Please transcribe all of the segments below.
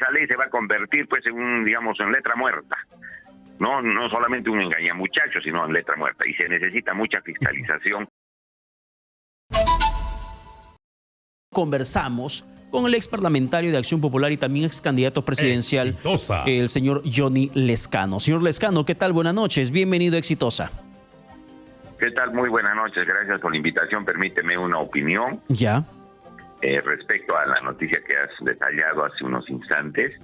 esa ley se va a convertir pues en en letra muerta. No solamente un engañamuchacho, sino en letra muerta. Y se necesita mucha fiscalización. Conversamos con el ex parlamentario de Acción Popular y también ex candidato presidencial, Exitosa, el señor Johnny Lezcano. Señor Lezcano, ¿qué tal? Buenas noches. Bienvenido a Exitosa. ¿Qué tal? Muy buenas noches. Gracias por la invitación. Permíteme una opinión. Ya. Respecto a la noticia que has detallado hace unos instantes.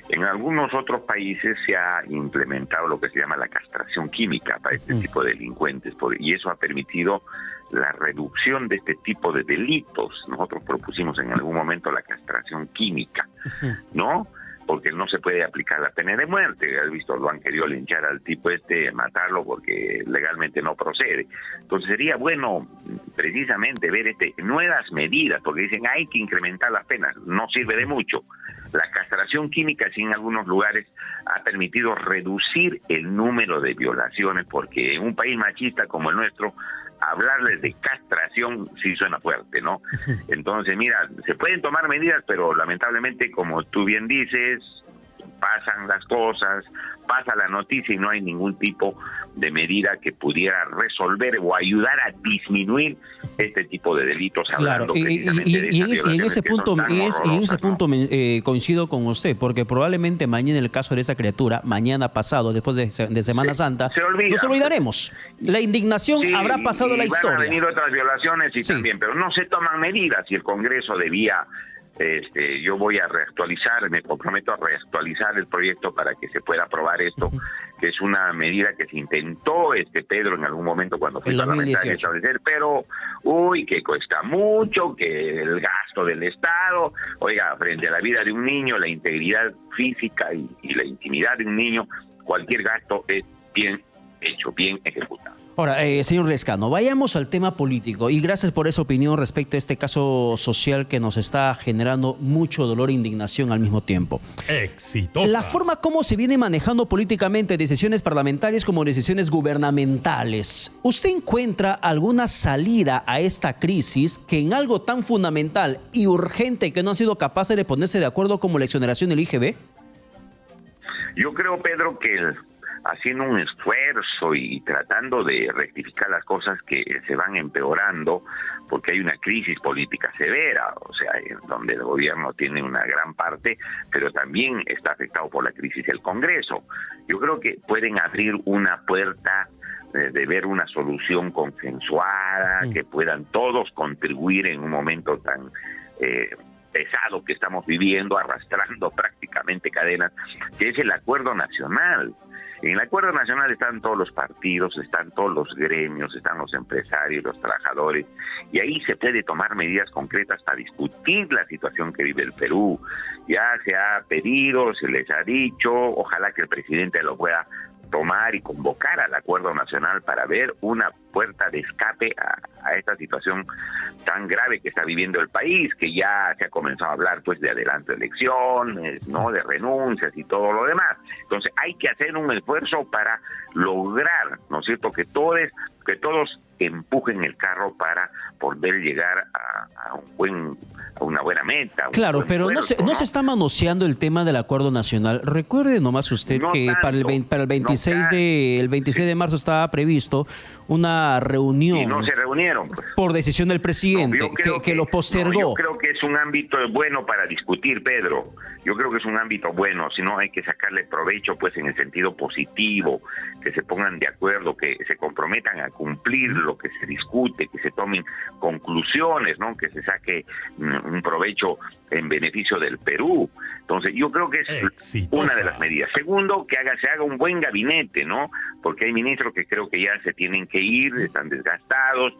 En algunos otros países se ha implementado lo que se llama la castración química para este tipo de delincuentes, y eso ha permitido la reducción de este tipo de delitos. Nosotros propusimos en algún momento la castración química, ¿no? Porque no se puede aplicar la pena de muerte. Has visto, lo han querido linchar al tipo matarlo porque legalmente no procede. Entonces sería bueno precisamente ver nuevas medidas, porque dicen hay que incrementar las penas, no sirve de mucho. La castración química sí en algunos lugares ha permitido reducir el número de violaciones, porque en un país machista como el nuestro, hablarles de castración sí suena fuerte, ¿no? Entonces, mira, se pueden tomar medidas, pero lamentablemente, como tú bien dices, pasan las cosas, pasa la noticia y no hay ningún tipo de medida que pudiera resolver o ayudar a disminuir este tipo de delitos. Claro, y en ese punto coincido con usted, porque probablemente mañana el caso de esa criatura, mañana pasado, después de Semana Santa, nos olvidaremos. La indignación habrá pasado la historia. Van a venir otras violaciones y también, pero no se toman medidas y el Congreso debía... yo voy a reactualizar, me comprometo a reactualizar el proyecto para que se pueda aprobar esto, que es una medida que se intentó, Pedro, en algún momento cuando fue parlamentario establecer, pero, que cuesta mucho, que el gasto del Estado, oiga, frente a la vida de un niño, la integridad física y la intimidad de un niño, cualquier gasto es bien hecho, bien ejecutado. Ahora, señor Lezcano, vayamos al tema político y gracias por esa opinión respecto a este caso social que nos está generando mucho dolor e indignación al mismo tiempo. Exitosa. La forma como se viene manejando políticamente decisiones parlamentarias como decisiones gubernamentales, ¿usted encuentra alguna salida a esta crisis que en algo tan fundamental y urgente que no han sido capaces de ponerse de acuerdo como la exoneración del IGB? Yo creo, Pedro, que haciendo un esfuerzo y tratando de rectificar las cosas que se van empeorando, porque hay una crisis política severa, o sea, donde el gobierno tiene una gran parte, pero también está afectado por la crisis del Congreso. Yo creo que pueden abrir una puerta de ver una solución consensuada, que puedan todos contribuir en un momento tan pesado que estamos viviendo, arrastrando prácticamente cadenas, que es el acuerdo nacional. En el acuerdo nacional están todos los partidos, están todos los gremios, están los empresarios, los trabajadores, y ahí se puede tomar medidas concretas para discutir la situación que vive el Perú. Ya se ha pedido, se les ha dicho, ojalá que el presidente lo pueda tomar y convocar al acuerdo nacional para ver una puerta de escape a esta situación tan grave que está viviendo el país, que ya se ha comenzado a hablar pues de adelanto de elecciones, ¿no?, de renuncias y todo lo demás. Entonces hay que hacer un esfuerzo para lograr, ¿no es cierto?, que todos empujen el carro para poder llegar a una buena meta. Claro, pero puerto, no se está manoseando el tema del acuerdo nacional. Recuerde nomás usted que para el 26 de marzo estaba previsto una reunión. Y no se reunieron, pues. Por decisión del presidente, que lo postergó. Yo creo que es un ámbito bueno para discutir, Pedro. Yo creo que es un ámbito bueno, si no hay que sacarle provecho pues en el sentido positivo, que se pongan de acuerdo, que se comprometan a cumplir lo que se discute, que se tomen conclusiones, ¿no?, que se saque un provecho en beneficio del Perú. Entonces yo creo que es una de las medidas. Segundo, que se haga un buen gabinete, ¿no?, porque hay ministros que creo que ya se tienen que ir, están desgastados.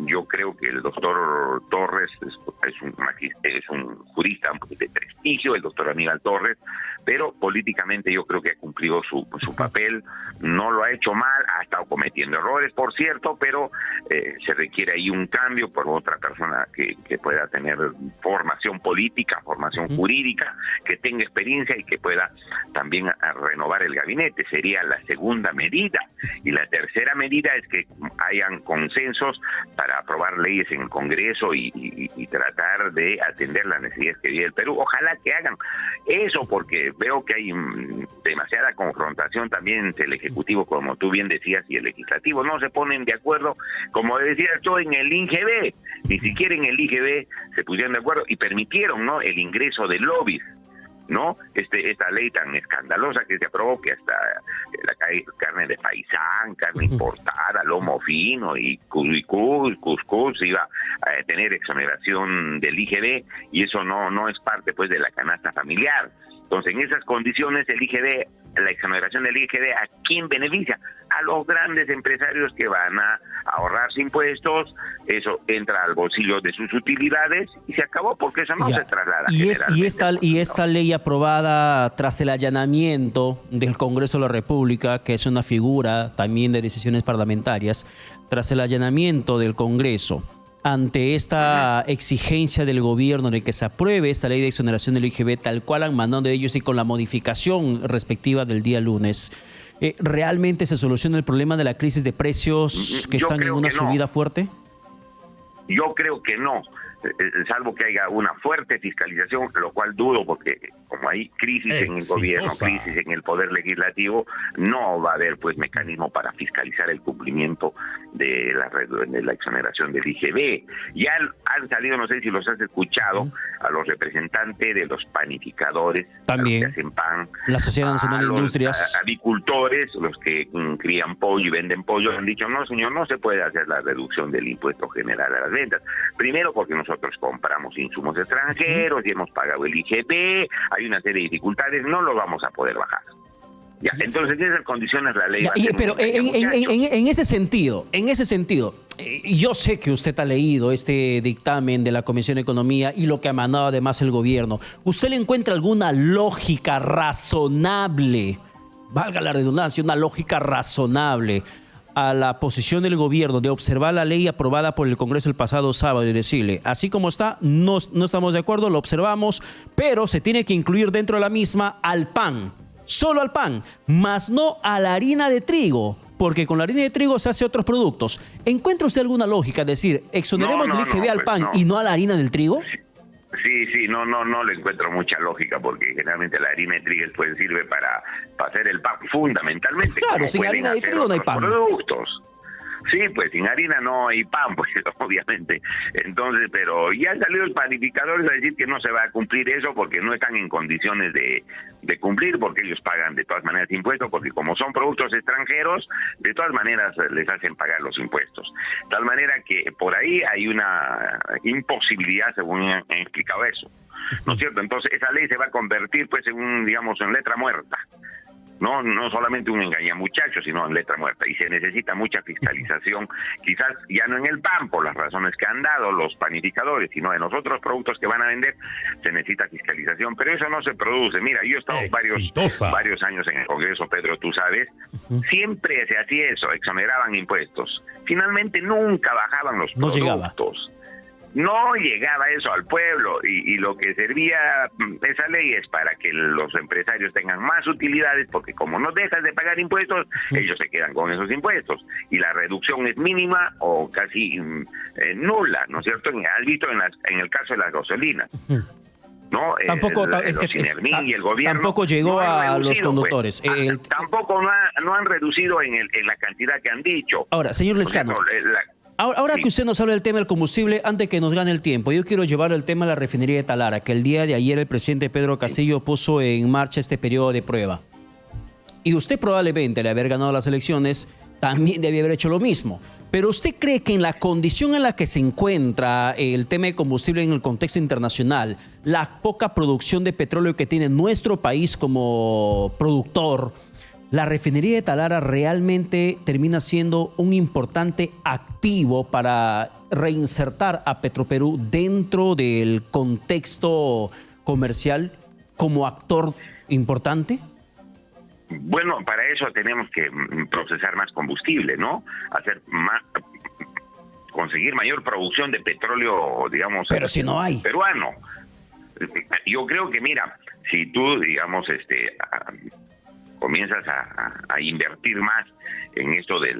Yo creo que el doctor Torres es un jurista de prestigio, el doctor Aníbal Torres, pero políticamente yo creo que ha cumplido su papel, no lo ha hecho mal, ha estado cometiendo errores, por cierto, pero se requiere ahí un cambio por otra persona que pueda tener formación política, formación jurídica, que tenga experiencia y que pueda también renovar el gabinete. Sería la segunda medida. Y la tercera medida es que hayan consensos para aprobar leyes en el Congreso y tratar de atender las necesidades que vive el Perú. Ojalá que hagan eso, porque veo que hay demasiada confrontación también entre el Ejecutivo, como tú bien decías, y el Legislativo. No se ponen de acuerdo, como decías tú, en el INGB. Ni siquiera en el INGB se pusieron de acuerdo y permitieron, ¿no?, el ingreso de lobbies, ¿no? Esta ley tan escandalosa que se aprobó, que hasta la carne de faisán, carne importada, lomo fino y cuscús iba a tener exoneración del IGB, y eso no es parte, pues, de la canasta familiar. Entonces, en esas condiciones, el IGB, la exoneración del IGB, ¿a quién beneficia? A los grandes empresarios que van a ahorrarse impuestos. Eso entra al bolsillo de sus utilidades y se acabó, porque eso no se traslada. Y esta ley aprobada tras el allanamiento del Congreso de la República, que es una figura también de decisiones parlamentarias, tras el allanamiento del Congreso, ante esta exigencia del gobierno de que se apruebe esta ley de exoneración del IGB tal cual han mandado ellos y con la modificación respectiva del día lunes, ¿realmente se soluciona el problema de la crisis de precios que están en una subida fuerte? Yo creo que no, salvo que haya una fuerte fiscalización, lo cual dudo, porque como hay crisis en el gobierno, crisis en el poder legislativo, no va a haber, pues, mecanismo para fiscalizar el cumplimiento de la exoneración del IGB. Ya han salido, no sé si los has escuchado, a los representantes de los panificadores, también, a los que hacen pan, la Sociedad Nacional de Industrias, avicultores, los que crían pollo y venden pollo, han dicho: no, señor, no se puede hacer la reducción del impuesto general a las ventas. Primero, porque nosotros compramos insumos extranjeros y hemos pagado el IGB, hay una serie de dificultades, no lo vamos a poder bajar. Ya, entonces esas condiciones la ley. Pero en ese sentido, yo sé que usted ha leído este dictamen de la Comisión de Economía y lo que ha mandado además el gobierno. ¿Usted le encuentra alguna lógica razonable, valga la redundancia, una lógica razonable a la posición del gobierno de observar la ley aprobada por el Congreso el pasado sábado y decirle: así como está, no estamos de acuerdo, lo observamos, pero se tiene que incluir dentro de la misma al pan, solo al pan, más no a la harina de trigo, porque con la harina de trigo se hace otros productos? ¿Encuentra usted alguna lógica? Decir, exoneremos del IGB al pan y no a la harina del trigo. Sí, no le encuentro mucha lógica, porque generalmente la harina de trigo, pues, sirve para hacer el pan, fundamentalmente. Claro, sin harina de trigo no hay pan. Productos. Sí, pues sin harina no hay pan, pues, obviamente. Entonces, pero ya han salido los panificadores a decir que no se va a cumplir eso, porque no están en condiciones de cumplir, porque ellos pagan de todas maneras impuestos, porque como son productos extranjeros, de todas maneras les hacen pagar los impuestos. De tal manera que por ahí hay una imposibilidad, según han explicado eso, ¿no es cierto? Entonces esa ley se va a convertir, pues, en en letra muerta. No solamente un engañamuchacho, sino en letra muerta. Y se necesita mucha fiscalización, quizás ya no en el pan, por las razones que han dado los panificadores, sino en los otros productos que van a vender, se necesita fiscalización. Pero eso no se produce. Mira, yo he estado varios años en el Congreso, Pedro, tú sabes. Siempre se hacía eso, exoneraban impuestos. Finalmente nunca bajaban los productos. No llegaba eso al pueblo, y lo que servía esa ley es para que los empresarios tengan más utilidades, porque como no dejas de pagar impuestos, ellos se quedan con esos impuestos, y la reducción es mínima o casi nula, ¿no es cierto? Has visto en el caso de las gasolinas. ¿No? Tampoco y el gobierno tampoco llegó a los conductores. Pues, tampoco no han reducido en la cantidad que han dicho. Ahora, señor Lescano, ahora que usted nos habla del tema del combustible, antes que nos gane el tiempo, yo quiero llevar el tema de la refinería de Talara, que el día de ayer el presidente Pedro Castillo puso en marcha este periodo de prueba. Y usted probablemente, al haber ganado las elecciones, también debe haber hecho lo mismo. Pero ¿usted cree que en la condición en la que se encuentra el tema de combustible en el contexto internacional, la poca producción de petróleo que tiene nuestro país como productor, la refinería de Talara realmente termina siendo un importante activo para reinsertar a Petroperú dentro del contexto comercial como actor importante? Bueno, para eso tenemos que procesar más combustible, ¿no? Conseguir mayor producción de petróleo, digamos, pero si no hay peruano. Yo creo que, mira, si tú, digamos, comienzas a invertir más en esto de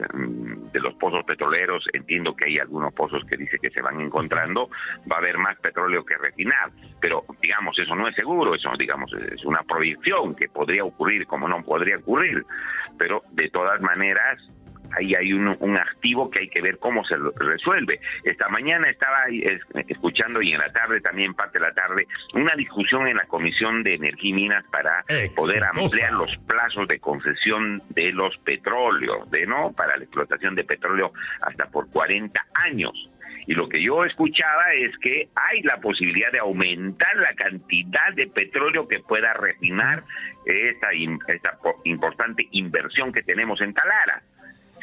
los pozos petroleros, entiendo que hay algunos pozos que dice que se van encontrando, va a haber más petróleo que refinar, pero digamos, eso no es seguro, eso digamos es una proyección que podría ocurrir como no podría ocurrir, pero de todas maneras ahí hay un activo que hay que ver cómo se resuelve. Esta mañana estaba escuchando, y en la tarde, también parte de la tarde, una discusión en la Comisión de Energía y Minas para poder ampliar los plazos de concesión de los petróleos, para la explotación de petróleo hasta por 40 años. Y lo que yo escuchaba es que hay la posibilidad de aumentar la cantidad de petróleo que pueda refinar esta importante inversión que tenemos en Talara.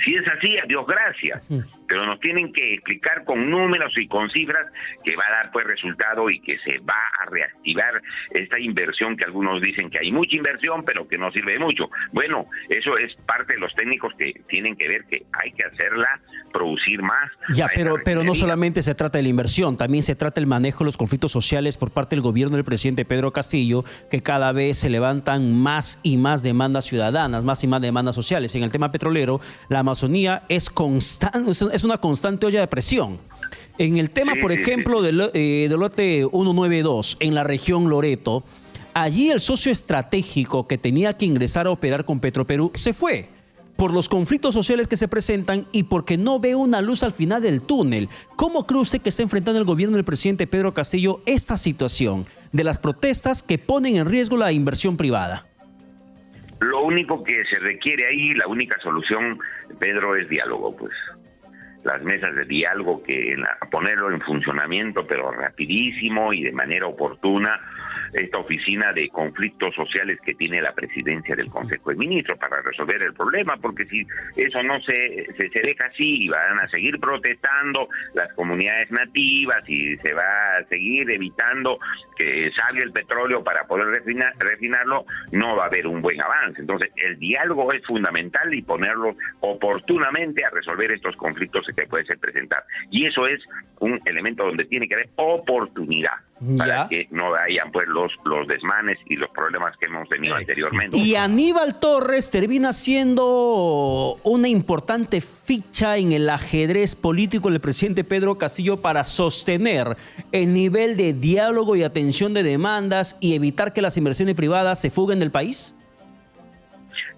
Si es así, a Dios gracias, pero nos tienen que explicar con números y con cifras que va a dar pues resultado y que se va a reactivar esta inversión que algunos dicen que hay mucha inversión pero que no sirve de mucho. Bueno, eso es parte de los técnicos que tienen que ver que hay que hacerla producir más. Ya, pero no solamente se trata de la inversión, también se trata del manejo de los conflictos sociales por parte del gobierno del presidente Pedro Castillo, que cada vez se levantan más y más demandas ciudadanas, más y más demandas sociales. En el tema petrolero, la Amazonía es una constante olla de presión. En el tema, por ejemplo, del lote 192 en la región Loreto, allí el socio estratégico que tenía que ingresar a operar con Petroperú se fue por los conflictos sociales que se presentan y porque no ve una luz al final del túnel. ¿Cómo cree usted que está enfrentando el gobierno del presidente Pedro Castillo esta situación de las protestas que ponen en riesgo la inversión privada? Lo único que se requiere ahí, la única solución, Pedro, es diálogo, pues. Las mesas de diálogo, ponerlo en funcionamiento, pero rapidísimo y de manera oportuna, esta oficina de conflictos sociales que tiene la presidencia del Consejo de Ministros para resolver el problema, porque si eso no se deja así, van a seguir protestando las comunidades nativas y se va a seguir evitando que salga el petróleo para poder refinarlo, no va a haber un buen avance. Entonces, el diálogo es fundamental y ponerlo oportunamente a resolver estos conflictos que pueden presentar. Y eso es un elemento donde tiene que haber oportunidad para que no hayan pues los desmanes y los problemas que hemos tenido anteriormente. Y Aníbal Torres termina siendo una importante ficha en el ajedrez político del presidente Pedro Castillo para sostener el nivel de diálogo y atención de demandas y evitar que las inversiones privadas se fuguen del país.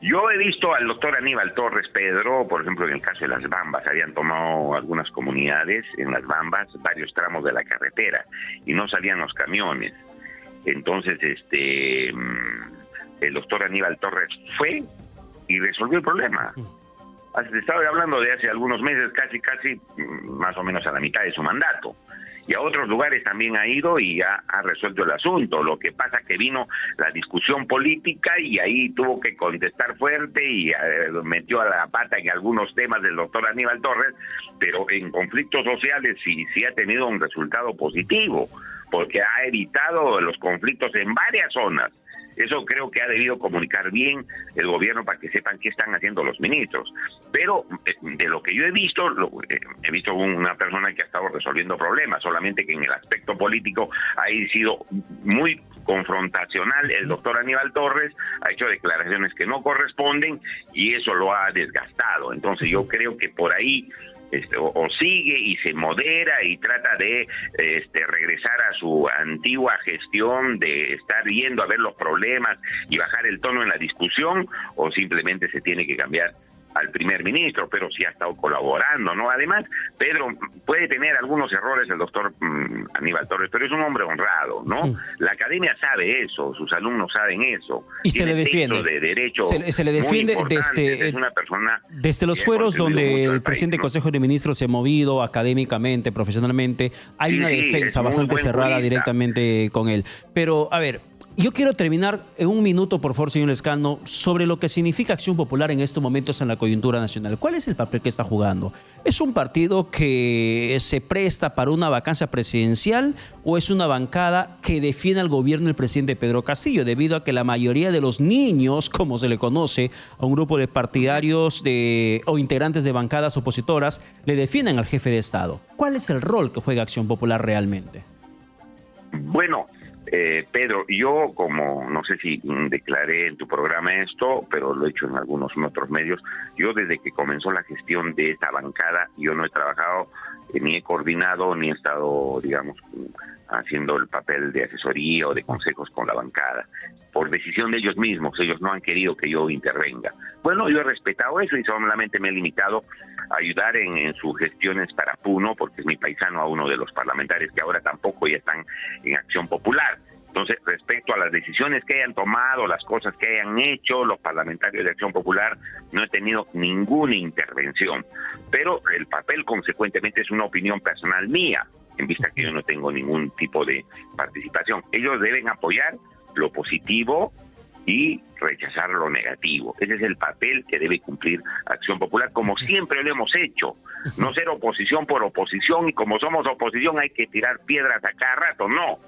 Yo he visto al doctor Aníbal Torres, Pedro, por ejemplo, en el caso de Las Bambas, habían tomado algunas comunidades en Las Bambas, varios tramos de la carretera, y no salían los camiones. Entonces, el doctor Aníbal Torres fue y resolvió el problema. Estaba hablando de hace algunos meses, casi más o menos a la mitad de su mandato. Y a otros lugares también ha ido y ha resuelto el asunto. Lo que pasa que vino la discusión política y ahí tuvo que contestar fuerte y metió a la pata en algunos temas del doctor Aníbal Torres, pero en conflictos sociales sí ha tenido un resultado positivo, porque ha evitado los conflictos en varias zonas. Eso creo que ha debido comunicar bien el gobierno para que sepan qué están haciendo los ministros. Pero de lo que yo he visto una persona que ha estado resolviendo problemas, solamente que en el aspecto político ha sido muy confrontacional. El doctor Aníbal Torres ha hecho declaraciones que no corresponden y eso lo ha desgastado. Entonces yo creo que por ahí o sigue y se modera y trata de regresar a su antigua gestión de estar yendo a ver los problemas y bajar el tono en la discusión, o simplemente se tiene que cambiar al primer ministro, pero sí ha estado colaborando, ¿no? Además, Pedro puede tener algunos errores, el doctor Aníbal Torres, pero es un hombre honrado, ¿no? La academia sabe eso, sus alumnos saben eso. Y se le defiende. De derecho se le defiende es una persona desde los fueros donde el presidente del Consejo de Ministros se ha movido académicamente, profesionalmente. Hay una defensa bastante cerrada directamente con él. Pero, a ver, yo quiero terminar en un minuto, por favor, señor Lescano, sobre lo que significa Acción Popular en estos momentos en la coyuntura nacional. ¿Cuál es el papel que está jugando? ¿Es un partido que se presta para una vacancia presidencial o es una bancada que defiende al gobierno del presidente Pedro Castillo, debido a que la mayoría de los niños, como se le conoce a un grupo de partidarios o integrantes de bancadas opositoras, le defienden al jefe de Estado? ¿Cuál es el rol que juega Acción Popular realmente? Bueno, Pedro, yo como, no sé si declaré en tu programa esto, pero lo he hecho en algunos otros medios, yo desde que comenzó la gestión de esta bancada, yo no he trabajado, ni he coordinado, ni he estado, digamos, haciendo el papel de asesoría o de consejos con la bancada. Por decisión de ellos mismos, ellos no han querido que yo intervenga. Bueno, yo he respetado eso y solamente me he limitado a ayudar en sus gestiones para Puno, porque es mi paisano, a uno de los parlamentarios que ahora tampoco ya están en Acción Popular. Entonces, respecto a las decisiones que hayan tomado, las cosas que hayan hecho los parlamentarios de Acción Popular, no he tenido ninguna intervención. Pero el papel, consecuentemente, es una opinión personal mía, en vista que yo no tengo ningún tipo de participación. Ellos deben apoyar lo positivo y rechazar lo negativo. Ese es el papel que debe cumplir Acción Popular, como siempre lo hemos hecho. No ser oposición por oposición, y como somos oposición hay que tirar piedras a cada rato. No,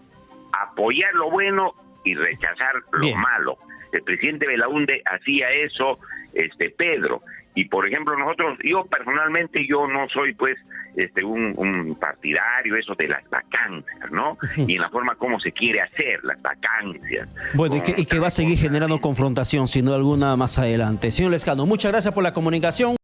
apoyar lo bueno y rechazar lo malo. El presidente Belaúnde hacía eso, Pedro. Y por ejemplo nosotros, yo personalmente, yo no soy pues un partidario eso de las vacancias, ¿no? Y en la forma como se quiere hacer las vacancias. Bueno, y que va a seguir generando confrontación, sin duda alguna, más adelante. Señor Lescano, muchas gracias por la comunicación.